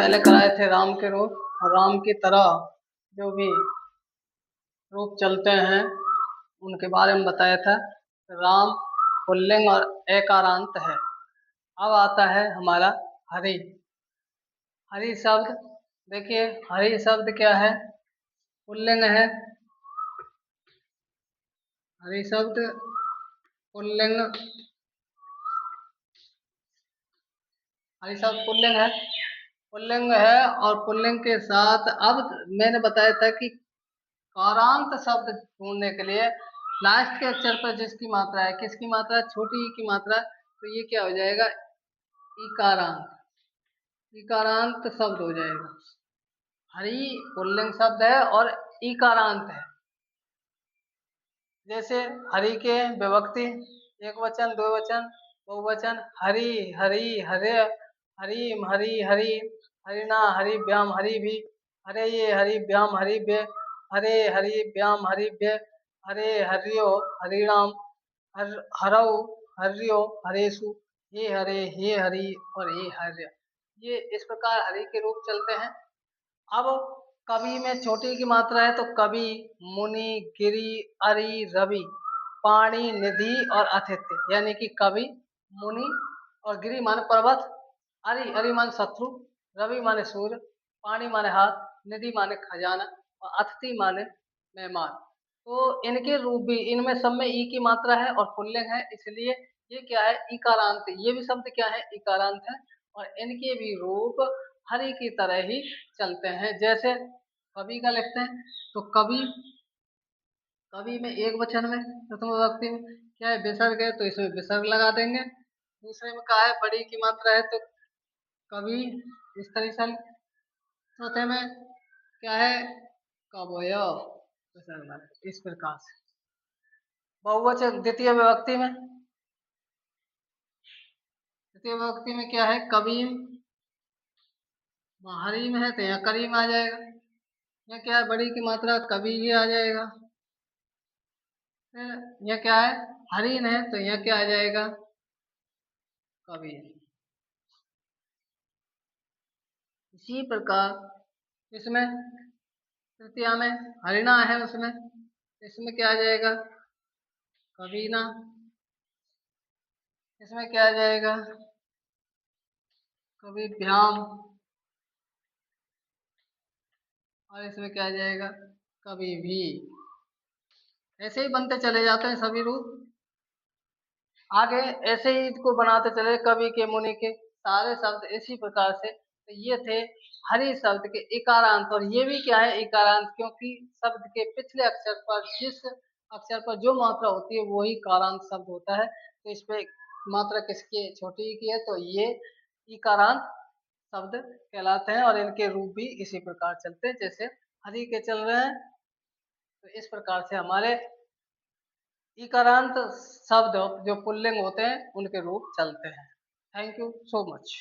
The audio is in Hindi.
पहले कराए थे राम के रूप, और राम की तरह जो भी रूप चलते हैं उनके बारे में बताया था। राम पुल्लिंग और एकारांत है। अब आता है हमारा हरि। हरि शब्द देखिए, हरि शब्द क्या है? पुल्लिंग है। हरि शब्द पुल्लिंग, हरि शब्द पुल्लिंग है, पुल्लिंग है। और पुल्लिंग के साथ अब मैंने बताया था कि कारांत शब्द ढूंढने के लिए लास्ट के अक्षर पर जिसकी मात्रा है, किसकी मात्रा? छोटी ई की मात्रा, तो ये क्या हो जाएगा? इकारांत। इकारांत शब्द हो जाएगा। हरि पुल्लिंग शब्द है और इकारांत है। जैसे हरि के विभक्ति एक वचन, दो वचन, बहुवचन। हरि हरि हरे, हरिम हरि हरि, हरिणा हरिभ्याम हरिभि, हरे ये हरिभ्याम हरिभ्य, हरे हरिभ्याम हरिभ्य, हरे हर्यो हरिणाम, हरौ हर्यो हरेषु, हे हरि और हे हर्य। ये इस प्रकार हरि के रूप चलते हैं। अब कवि में छोटी की मात्रा है तो कवि, मुनि, गिरि, अरि, रवि, पाणी, निधि और अथित्य। यानी कि कवि, मुनि और गिरि माने पर्वत, अरि अरि माने शत्रु, रवि माने सूर्य, पाणी माने हाथ, निधि माने खजाना और अतिथि माने मेहमान। तो इनके रूप भी, इनमें सब में ई की मात्रा है और पुल्लिंग है, इसलिए ये क्या है? इकारांत। ये भी शब्द क्या है? इकारांत है। और इनके भी रूप हरि की तरह ही चलते हैं। जैसे कवि का लिखते हैं तो कवि, कवि में एक वचन में प्रथम विभक्ति में क्या है? विसर्ग है, तो इसमें विसर्ग लगा देंगे। दूसरे में कहा है बड़ी की मात्रा है तो कवि इस तरह से। चौथे में क्या है? कवय, विसर्ग लगा, इस प्रकार से। बहुवचन द्वितीय विभक्ति में, द्वितीय विभक्ति में क्या है? कवीम, हरि में है तो यहाँ करीम आ जाएगा। यह क्या है? बड़ी की मात्रा कवि भी आ जाएगा। यह क्या है? हरिन है तो यह क्या आ जाएगा? कवि। इसी प्रकार इसमें तृतीया में हरिणा है, उसमें इसमें क्या आ जाएगा? कवीना। इसमें क्या आ जाएगा? कविभ्याम। और इसमें क्या आ जाएगा? कवि भी। ऐसे ही बनते चले जाते हैं सभी रूप। आगे ऐसे ही इसको बनाते चले, कवि के, मुनि के, सारे शब्द इसी प्रकार से। तो ये थे हरि शब्द के इकारांत। और ये भी क्या है? इकारांत, क्योंकि शब्द के पिछले अक्षर पर जिस अक्षर पर जो मात्रा होती है वही कारांत शब्द होता है। तो इस पे मात्रा किसकी? छोटी की है, तो ये इकारांत शब्द कहलाते हैं। और इनके रूप भी इसी प्रकार चलते हैं जैसे हरि के चल रहे हैं। तो इस प्रकार से हमारे इकारांत शब्द जो पुल्लिंग होते हैं उनके रूप चलते हैं। Thank you so much.